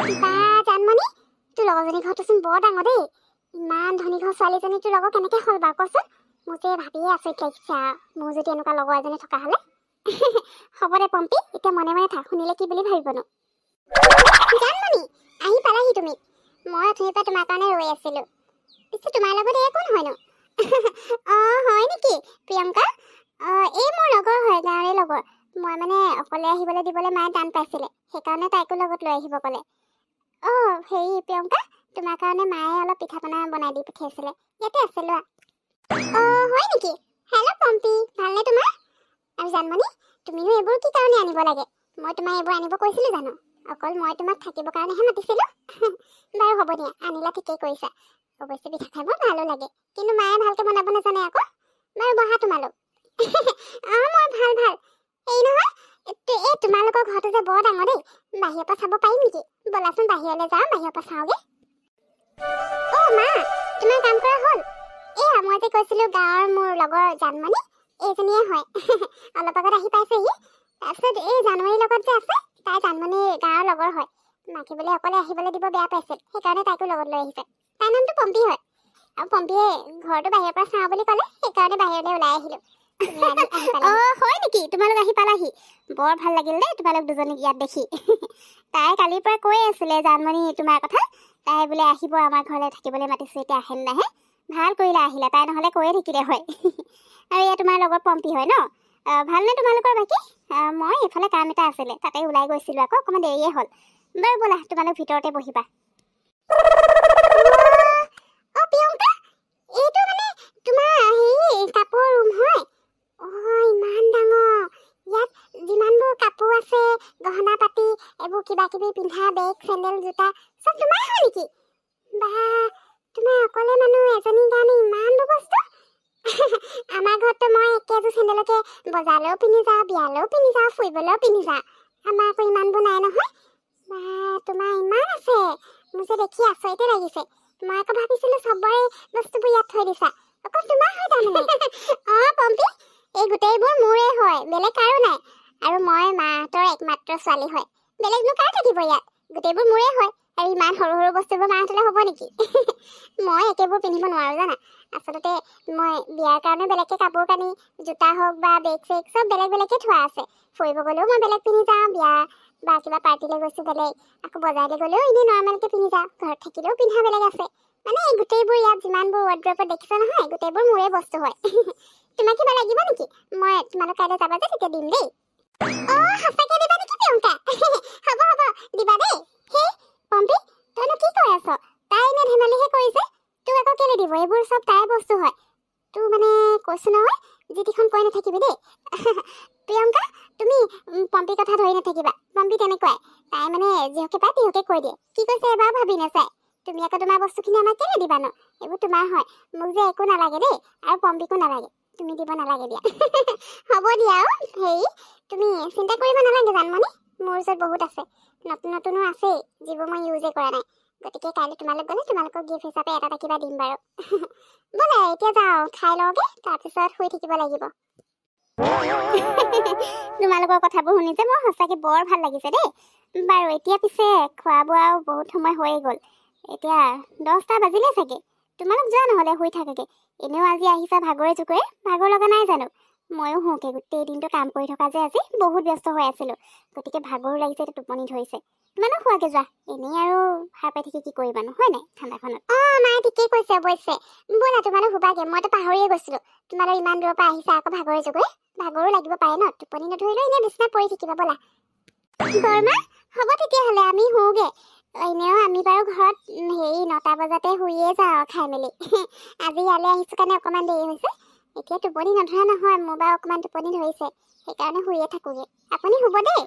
বা জানমণি তোৰ লগৰজনী ঘৰটোচোন বৰ ডাঙৰ দেই ইমান ধনী ঘৰ ছোৱালীজনী তোৰ লগৰ কেনেকৈ হ'ল বাৰু কচোন মোৰ যে ভাবিয়ে আচৰিত লাগিছে মোৰ যদি এনেকুৱা লগৰ এজনী থকা হ'লে হ'ব দে পম্পী এতিয়া মনে মনে থাক শুনিলে কি বুলি ভাবিবনো জানমণি আহি পালাহি তুমি মই অথনিৰ পৰা তোমাৰ কাৰণে ৰৈ আছিলোঁ পিছে তোমাৰ লগত এয়া কোন হয়নো হয় নেকি প্ৰিয়ংকা এই মোৰ লগৰ হয় গাঁৱৰে লগৰ মই মানে অকলে আহিবলৈ দিবলৈ মায়ে টান পাইছিলে সেইকাৰণে তাইকো লগত লৈ আহিব ক'লে হেৰি প্ৰিয়ংকা তোমাৰ কাৰণে মায়ে অলপ পিঠা পনা বনাই দি পঠিয়াইছিলে ইয়াতে আছে লোৱা হয় নেকি হেল্ল' পম্পী ভালনে তোমাৰ আৰু জানমণি তুমিনো এইবোৰ কি কাৰণে আনিব লাগে মই তোমাক এইবোৰ আনিব কৈছিলোঁ জানো অকল মই তোমাক থাকিবৰ কাৰণেহে মাতিছিলোঁ বাৰু হ'ব দিয়া আনিলা ঠিকেই কৰিছা অৱশ্যে পিঠা খাই বৰ ভালো লাগে কিন্তু মায়ে ভালকৈ বনাব নাজানে আকৌ বাৰু বহা তোমালোক মই ভাল এই নহয় এই তোমালোকৰ ঘৰটো যে বৰ ডাঙৰ দেই বাহিৰৰ পৰা চাব পাৰিম নেকি ব'লাচোন বাহিৰলৈ যাওঁ বাহিৰৰ পৰা চাওঁগে মা তোমাৰ কাম কৰা হ'ল মই যে কৈছিলোঁ গাঁৱৰ মোৰ লগৰ জানমণি এইজনীয়ে হয় অলপ আগত আহি পাইছেহি তাৰপিছত এই জানুৱাৰীৰ লগত যে আছে তাই জানমণিৰ গাঁৱৰ লগৰ হয় মাকে বোলে অকলে আহিবলৈ দিব বেয়া পাইছিল সেইকাৰণে তাইকো লগত লৈ আহিছে তাইৰ নামটো পম্পী হয় আৰু পম্পীয়ে ঘৰটো বাহিৰৰ পৰা চাওঁ বুলি ক'লে সেইকাৰণে বাহিৰলৈ ওলাই আহিলোঁ হয় নেকি তোমালোক আহি পালাহি বৰ ভাল লাগিল দেই তোমালোক দুজনীক ইয়াত দেখি তাই কালিৰ পৰা কৈ আছিলে জানমণি তোমাৰ কথা তাই বোলে আহিব আমাৰ ঘৰলৈ থাকিবলৈ মাতিছোঁ এতিয়া আহে নাহে ভাল কৰিলা আহিলা তাই নহ'লে কৈয়ে থাকিলে হয় আৰু এয়া তোমাৰ লগৰ পম্পী হয় ন ভালনে তোমালোকৰ বাকী মই এইফালে কাম এটা আছিলে তাতে ওলাই গৈছিলোঁ আকৌ অকণমান দেৰিয়ে হ'ল বাৰু ব'লা তোমালোক ভিতৰতে বহিবা প্ৰিয়ংকা এইটো মানে তোমাৰ হেৰি কাপোৰ ৰুম হয় ইমান ডাঙৰ ইয়াত যিমানবোৰ কাপোৰ আছে গহনা পাতি এইবোৰ কিবা কিবি পিন্ধা বেগ চেণ্ডেল জোতা চব তোমাৰ হয় নেকি বা তোমাৰ অকলে মানুহ এজনীৰ কাৰণে ইমানবোৰ বস্তু আমাৰ ঘৰততো মই একেযোৰ চেণ্ডেলকে বজাৰলৈও পিন্ধি যাওঁ বিয়ালৈও পিন্ধি যাওঁ ফুৰিবলৈও পিন্ধি যাওঁ আমাৰ আকৌ ইমানবোৰ নাই নহয় বা তোমাৰ ইমান আছে মোৰ যে দেখি আচৰিতে লাগিছে মই আকৌ ভাবিছিলোঁ চবৰে বস্তুবোৰ ইয়াত থৈ দিছা অকল তোমাৰ হয় তাৰমানে পম্পী এই গোটেইবোৰ মোৰে হয় বেলেগ কাৰো নাই আৰু মই মাহঁতৰ একমাত্ৰ ছোৱালী হয় বেলেগনো কাৰ থাকিব ইয়াত গোটেইবোৰ মোৰে হয় আৰু ইমান সৰু সৰু বস্তুবোৰ মাহঁতলৈ হ'ব নেকি মই একেবোৰ পিন্ধিব নোৱাৰোঁ জানা আচলতে মই বিয়াৰ কাৰণে বেলেগকৈ কাপোৰ কানি জোতা হওক বা বেগ চেগ চব বেলেগ বেলেগকৈ থোৱা আছে ফুৰিব গ'লেও মই বেলেগ পিন্ধি যাওঁ বিয়া বা কিবা পাৰ্টিলৈ গৈছোঁ বেলেগ আকৌ বজাৰলৈ গ'লেও এনেই নৰ্মেলকৈ পিন্ধি যাওঁ ঘৰত থাকিলেও পিন্ধা বেলেগ আছে মানে এই গোটেইবোৰ ইয়াত যিমানবোৰ ৱাৰ্ড্ৰবত দেখিছা নহয় গোটেইবোৰ মোৰে বস্তু হয় তোমাক কিবা লাগিব নেকি মই তোমালোক কাইলৈ যাবা যে তেতিয়া দিম দেই সঁচাকৈ দিবা নেকি প্ৰিয়ংকা হ'ব দিবা দেই সেই পম্পী তইনো কি কৈ আছ তাই এনে ধেমালিহে কৰিছে তোক আকৌ কেলৈ দিব এইবোৰ চব তাইৰ বস্তু হয় তোৰ মানে কৈছোঁ নহয় যিটিখন কৈ নাথাকিবি দেই প্ৰিয়ংকা তুমি পম্পীৰ কথা ধৰি নাথাকিবা পম্পী তেনেকুৱাই তাই মানে যিহকে পায় তিহকে কৈ দিয়ে কি কৈছে এবাৰ ভাবি নাচায় তুমি আকৌ তোমাৰ বস্তুখিনি আমাক কেলৈ দিবা ন এইবোৰ তোমাৰ হয় মোক যে একো নালাগে দেই আৰু পম্পীকো নালাগে তুমি দিব নালাগে দিয়া হ'ব দিয়া হেৰি তুমি চিন্তা কৰিব নালাগে জানমণি মোৰ ওচৰত বহুত আছে নতুন নতুনো আছেই যিবোৰ মই ইউজে কৰা নাই গতিকে কাইলৈ তোমালোক গ'লে তোমালোকক গিফ্ট হিচাপে এটা কিবা দিম বাৰু ব'লে এতিয়া যাওঁ খাই লওঁগে তাৰপিছত শুই থাকিব লাগিব তোমালোকৰ কথাবোৰ শুনি যে মোৰ সঁচাকৈ বৰ ভাল লাগিছে দেই বাৰু এতিয়া পিছে খোৱা বোৱাও বহুত সময় হৈয়ে গ'ল এতিয়া 10টা বাজিলে চাগে তোমালোক যোৱা নহ'লে শুই থাকাগে এনেও আজি আহিছা ভাগৰে জোকৰে ভাগৰ লগা নাই জানো ময়ো শুওঁকে গোটেই দিনটো কাম কৰি থকা যে আজি বহুত ব্যস্ত হৈ আছিলোঁ গতিকে ভাগৰো লাগিছে এতিয়া টোপনি ধৰিছে তোমালোক শুৱাগে যোৱা এনেই আৰু সাৰ পাই থাকি কি কৰিবানো হয় নাই ঠাণ্ডাখনত মায়ে ঠিকেই কৈছে অৱশ্যে ব'লা তোমালোক শুবাগে মইতো পাহৰিয়ে গৈছিলোঁ তোমালোক ইমান দূৰৰ পৰা আহিছা আকৌ ভাগৰে জোকৰে ভাগৰো লাগিব পাৰে ন টোপনি নধৰিলেও এনেই বিচনাত পৰি থাকিবা ব'লা বৰমা হ'ব তেতিয়াহ'লে আমি শুওঁগে এনেও আমি বাৰু ঘৰত হেৰি 9টা বজাতে শুইয়ে যাওঁ খাই মেলি আজি ইয়ালৈ আহিছোঁ কাৰণে অকণমান দেৰি হৈছে এতিয়া টোপনি নধৰা নহয় মোৰ বাৰু অকণমান টোপনি ধৰিছে সেইকাৰণে শুইয়ে থাকোঁগে আপুনি শুব দেই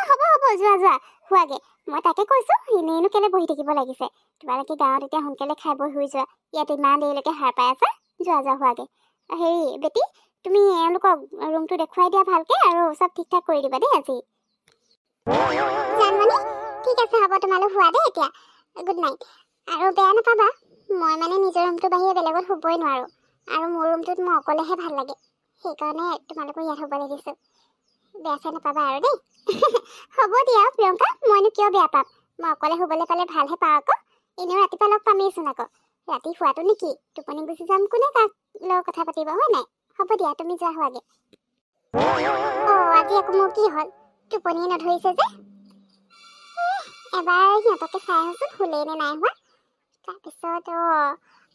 হ'ব যোৱা শুৱাগে মই তাকে কৈছোঁ এনেইনো কেলৈ বহি থাকিব লাগিছে তোমালোকে গাঁৱত এতিয়া সোনকালে খাই বৈ শুই যোৱা ইয়াত ইমান দেৰিলৈকে সাৰ পাই আছা যোৱা শুৱাগে হেৰি বেটি তুমি এওঁলোকক ৰুমটো দেখুৱাই দিয়া ভালকৈ আৰু চব ঠিক ঠাক কৰি দিবা দেই আজি জানমণি ঠিক আছে হ'ব তোমালোক শুৱা দেই এতিয়া গুড নাইট আৰু বেয়া নাপাবা মই মানে নিজৰ ৰুমটোৰ বাহিৰে বেলেগত শুবই নোৱাৰোঁ আৰু মোৰ ৰুমটোত মোৰ অকলেহে ভাল লাগে সেইকাৰণে তোমালোকক ইয়াত শুবলৈ দিছোঁ বেয়া চেয়া নাপাবা আৰু দেই হ'ব দিয়া প্ৰিয়ংকা মইনো কিয় বেয়া পাম মই অকলে শুবলৈ পালে ভালহে পাওঁ আকৌ এনেও ৰাতিপুৱা লগ পামেইচোন আকৌ ৰাতি শুৱাটো নেকি টোপনি গুচি যাম কোনে কাক লগত কথা পাতিব হয় নাই হ'ব দিয়া তুমি যোৱা হোৱাগে আজি আকৌ মোৰ কি হ'ল টোপনিয়ে নধৰিছে যে এবাৰ সিহঁতকে চাই আহোচোন শুলেই নে নাই হোৱা তাৰপিছত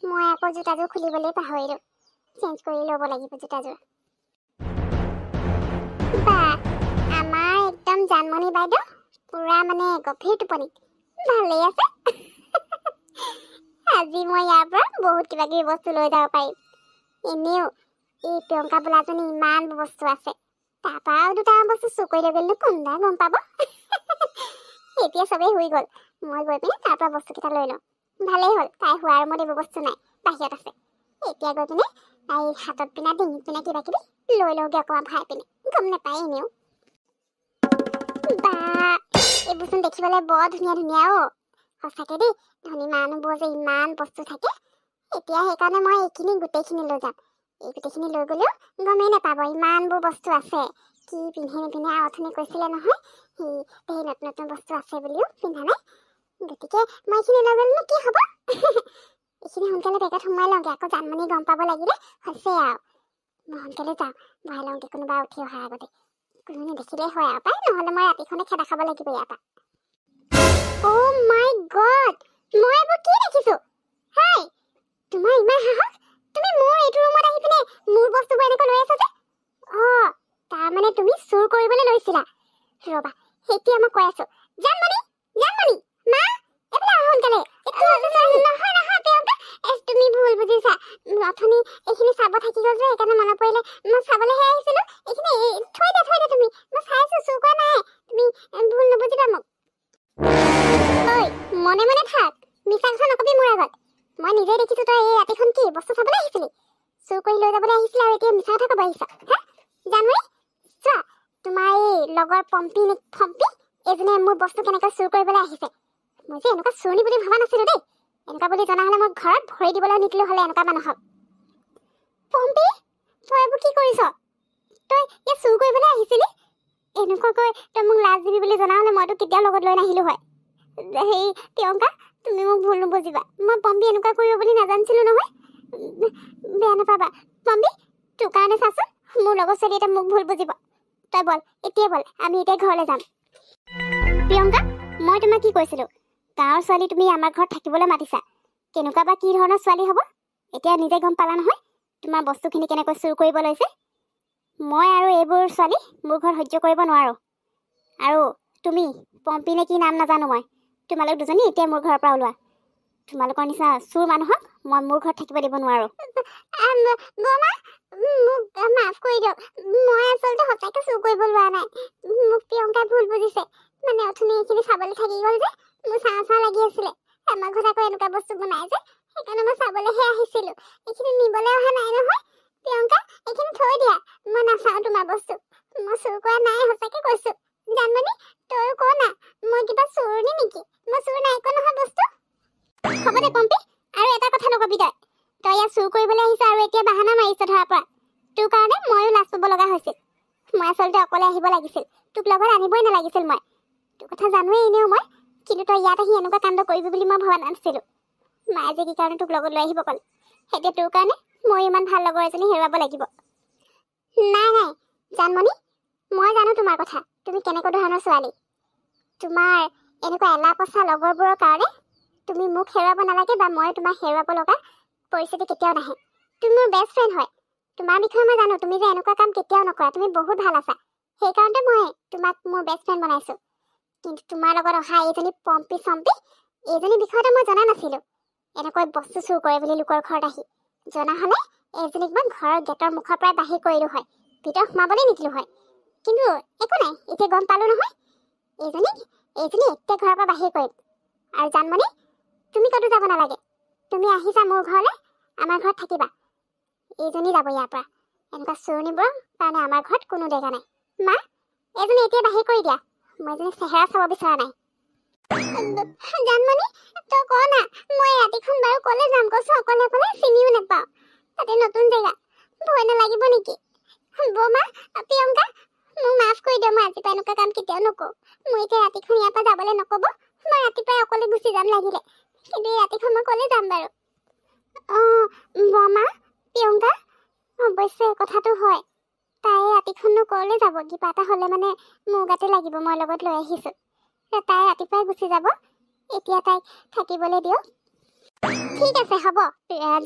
মই আকৌ জোতাযোৰ খুলিবলৈ পাহৰিলোঁ চেঞ্জ কৰি ল'ব লাগিব জোতাযোৰ বা আমাৰ একদম জানমণি বাইদেউ পুৰা মানে গভীৰ টোপনি ভালেই আছে আজি মই ইয়াৰ পৰা বহুত কিবা কিবি বস্তু লৈ যাব পাৰিম এনেও এই প্ৰিয়ংকা বোলাজনী ইমান বস্তু আছে তাৰপৰা আৰু দুটামান বস্তু চুৰ কৰি লৈ গ'লে কোনবাই গম পাব এতিয়া চবেই শুই গ'ল মই গৈ পিনে তাৰ পৰা বস্তুকেইটা লৈ লওঁ ভালেই হ'ল তাই শোৱাৰ ৰুমত এইবোৰ বস্তু নাই বাহিৰত আছে এতিয়া গৈ পিনে তাই হাতত পিনা ডিঙিত পিনা কিবা কিবি লৈ লওঁগে অকণমান ভৰাই পিনে গম নাপায় এনেও বা এইবোৰচোন দেখিবলৈ বৰ ধুনীয়া ধুনীয়া সঁচাকে দেই ধনী মানুহবোৰ যে ইমান বস্তু থাকে এতিয়া সেইকাৰণে মই এইখিনি গোটেইখিনি লৈ যাম এই গোটেইখিনি লৈ গ'লেও গমেই নাপাব ইমানবোৰ বস্তু আছে কি পিন্ধে নিপিন্ধে আৰু অথনি কৈছিলে নহয় সেই নতুন নতুন বস্তু আছে বুলিও পিন্ধা নাই গতিকে মই এইখিনি লৈ গ'লেনো কি হ'ব এইখিনি সোনকালে বেগত সোমাই লওঁগে আকৌ জানমণি গম পাব লাগিলে হৈছে আৰু মই সোনকালে যাওঁ ভৰাই লওঁগে কোনোবা উঠি অহাৰ আগতে কোনো নেদেখিলেই হয় আৰু পাই নহ'লে মই ৰাতিখনে খেদা খাব লাগিব ইয়াৰ পৰা অ' মাই গড মই এইবোৰ কি দেখিছোঁ হাই তোমাৰ ইমান সাহস তুমি মোৰ এইটো ৰুমত আহি পিনে মোৰ বস্তুবোৰ এনেকৈ লৈ আছা যে তাৰমানে তুমি চুৰ কৰিবলৈ লৈছিলা ৰ'বা এতিয়া মই কৈ আছোঁ জানমণি জানমণি মা এইফালে আহা সোনকালে নহয় নহয় প্ৰিয়ংকা তুমি ভুল বুজিছা অথনি এইখিনি চাব থাকি গ'ল যে সেইকাৰণে মনত পৰিলে মই চাবলৈহে আহিছিলোঁ এইখিনি থৈ দিয়া তুমি মই চাইছোঁ চুৰ কৰা নাই তুমি ভুল নুবুজিবা মোক ঐ মনে মনে থাক মিছা কথা নকবি মোৰ আগত মই নিজে দেখিছোঁ তই এই ৰাতিখন কি বস্তু চাবলৈ আহিছিলি চুৰ কৰি লৈ যাবলৈ আহিছিলি আৰু এতিয়া মিছা কথা ক'ব আহিছা হা জানমণি চোৱা তোমাৰ এই লগৰ পম্পী এইজনে মোৰ বস্তু কেনেকৈ চুৰ কৰিবলৈ আহিছে মই যে এনেকুৱা চুৰণি বুলি ভবা নাছিলোঁ দেই এনেকুৱা বুলি জনা হ'লে মই ঘৰত ভৰি দিবলৈ নিদিলোঁ হ'লে এনেকুৱা মানুহক পম্পী তই এইবোৰ কি কৰিছ তই ইয়াত চুৰ কৰিবলৈ আহিছিলি এনেকুৱাকৈ তই মোক লাজ দিবি বুলি জনা হ'লে মইতো কেতিয়াও লগত লৈ নাহিলোঁ হয় সেই প্ৰিয়ংকা তুমি মোক ভুল নুবুজিবা মই পম্পী এনেকুৱা কৰিব বুলি নাজানিছিলোঁ নহয় বেয়া নাপাবা পম্পী তোৰ কাৰণে চাচোন মোৰ লগৰ ছোৱালী এটা মোক ভুল বুজিব তই বল এতিয়া বল আমি এতিয়া ঘৰলৈ যাম প্ৰিয়ংকা মই তোমাক কি কৈছিলোঁ গাঁৱৰ ছোৱালী তুমি আমাৰ ঘৰত থাকিবলৈ মাতিছা কেনেকুৱা বা কি ধৰণৰ ছোৱালী হ'ব এতিয়া নিজে গম পালা নহয় তোমাৰ বস্তুখিনি কেনেকৈ চুৰ কৰিব লৈছে মই আৰু এইবোৰ ছোৱালী মোৰ ঘৰত সহ্য কৰিব নোৱাৰোঁ আৰু তুমি পম্পী নে কি নাম নাজানো মই তোমালোক দুজনী এতিয়া মোৰ ঘৰৰ পৰা ওলোৱা তোমালোকৰ নিচিনা চুৰ মানুহক মই মোৰ ঘৰত থাকিব দিব নোৱাৰোঁ মোক মাফ কৰি দিয়ক মই আচলতে সঁচাকৈ চুৰ কৰিব লোৱা নাই মোক প্ৰিয়ংকাই ভুল বুজিছে মানে অথনি এইখিনি চাবলৈ থাকি গ'ল যে মোৰ চাহ লাগি আছিলে আমাৰ ঘৰত আকৌ এনেকুৱা বস্তু বনাই যে সেইকাৰণে মই চাবলৈহে আহিছিলোঁ এইখিনি নিবলৈ অহা নাই নহয় প্ৰিয়ংকা এইখিনি থৈ দিয়া মই নাচাওঁ তোমাৰ বস্তু মই চুৰ কৰা নাই সঁচাকৈ কৈছোঁ জানমণি তইও ক না মই কিবা চুৰণি নেকি মই চুৰ নাই কৰা নহয় বস্তু হ'ব দে পম্পী আৰু এটা কথা নকবি তই ইয়াত চুৰ কৰিবলৈ আহিছ আৰু এতিয়া বাহানা মাৰিছ ধৰাৰ পৰা তোৰ কাৰণে ময়ো লাজ পাব লগা হৈছিল মই আচলতে অকলে আহিব লাগিছিল তোক লগত আনিবই নালাগিছিল মই তোৰ কথা জানোৱেই এনেও মই কিন্তু তই ইয়াত আহি এনেকুৱা কাণ্ড কৰিবি বুলি মই ভবা নাছিলোঁ মায়ে যে কি কাৰণে তোক লগত লৈ আহিব ক'লে এতিয়া তোৰ কাৰণে মই ইমান ভাল লগৰ এজনী হেৰুৱাব লাগিব নাই জানমণি মই জানো তোমাৰ কথা তুমি কেনেকুৱা ধৰণৰ ছোৱালী তোমাৰ এনেকুৱা এলা পচা লগৰবোৰৰ কাৰণে তুমি মোক হেৰুৱাব নালাগে বা মই তোমাক হেৰুৱাব লগা পৰিস্থিতি কেতিয়াও নাহে তুমি মোৰ বেষ্ট ফ্ৰেণ্ড হয় তোমাৰ বিষয়ে মই জানো তুমি যে এনেকুৱা কাম কেতিয়াও নকৰা তুমি বহুত ভাল আছা সেইকাৰণতে মই তোমাক মোৰ বেষ্ট ফ্ৰেণ্ড বনাইছোঁ কিন্তু তোমাৰ লগত অহা এইজনী পম্পী এইজনী বিষয়তে মই জনা নাছিলোঁ এনেকৈ বস্তু চুৰ কৰে বুলি লোকৰ ঘৰত আহি জনা হ'লে এইজনীক মই ঘৰৰ গেটৰ মুখৰ পৰাই বাহিৰ কৰিলোঁ হয় ভিতৰত সোমাবলৈ নিদিলোঁ হয় কিন্তু একো নাই এতিয়া গম পালোঁ নহয় এইজনী এতিয়া ঘৰৰ পৰা বাহিৰ কৰিম আৰু জানমণি তুমি ক'তো যাব নালাগে তুমি আহিছা মোৰ ঘৰলৈ আমাৰ ঘৰত থাকিবা এইজনী যাব ইয়াৰ পৰা এনেকুৱা চুৰণিবোৰৰ কাৰণে আমাৰ ঘৰত কোনো জেগা নাই মা এইজনী এতিয়া বাহিৰ কৰি দিয়া মই এজনী চেহেৰা চাব বিচৰা নাই জানমণি তই ক না মই ৰাতিখন বাৰু ক'লে যাম কৈছোঁ অকলে চিনিও নাপাওঁ তাতে নতুন জেগা ভয় নালাগিব নেকি বৌমা প্ৰিয়ংকা মোক মাফ কৰি দিয়ক মই আজিৰ পৰা এনেকুৱা কাম কেতিয়াও নকৰোঁ মই এতিয়া ৰাতিখন ইয়াৰ পৰা যাবলৈ নক'ব মই ৰাতি যাম লাগিলে, কিন্তু এই ৰাতিখন মই ক'লে যাম বাৰু? বৰমা, প্ৰিয়ংকা, অৱশ্যে কথাটো হয়। তাই ৰাতিখননো ক'লৈ যাব? কিবা এটা হ'লে মানে মোৰ গাতে লাগিব, মই লগত লৈ আহিছোঁ। তাই ৰাতিপুৱাই গুচি যাব, এতিয়া তাইক থাকিবলৈ দিয়ক। ঠিক আছে, হ'ব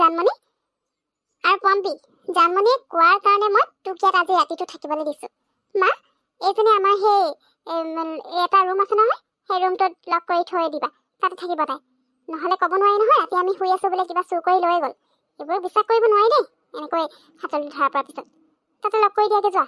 জানমণি। আৰু পম্পী, জানমণিয়ে কোৱাৰ কাৰণে মই তোক ইয়াত আজি ৰাতিটো থাকিবলৈ দিছোঁ। মা, এইজনে আমাৰ সেই এটা ৰুম আছে নহয়, সেই ৰুমটোত লক কৰি থৈ দিবা, তাতে থাকিব তাই। নহ'লে ক'ব নোৱাৰি নহয় ৰাতি আমি শুই আছোঁ বোলে কিবা চুৰ কৰি লৈ গ'ল। এইবোৰ বিশ্বাস কৰিব নোৱাৰি দেই, এনেকৈ হাতত ধৰাৰ পৰা পিছত। তাতে লক কৰি দিয়াকৈ যোৱা।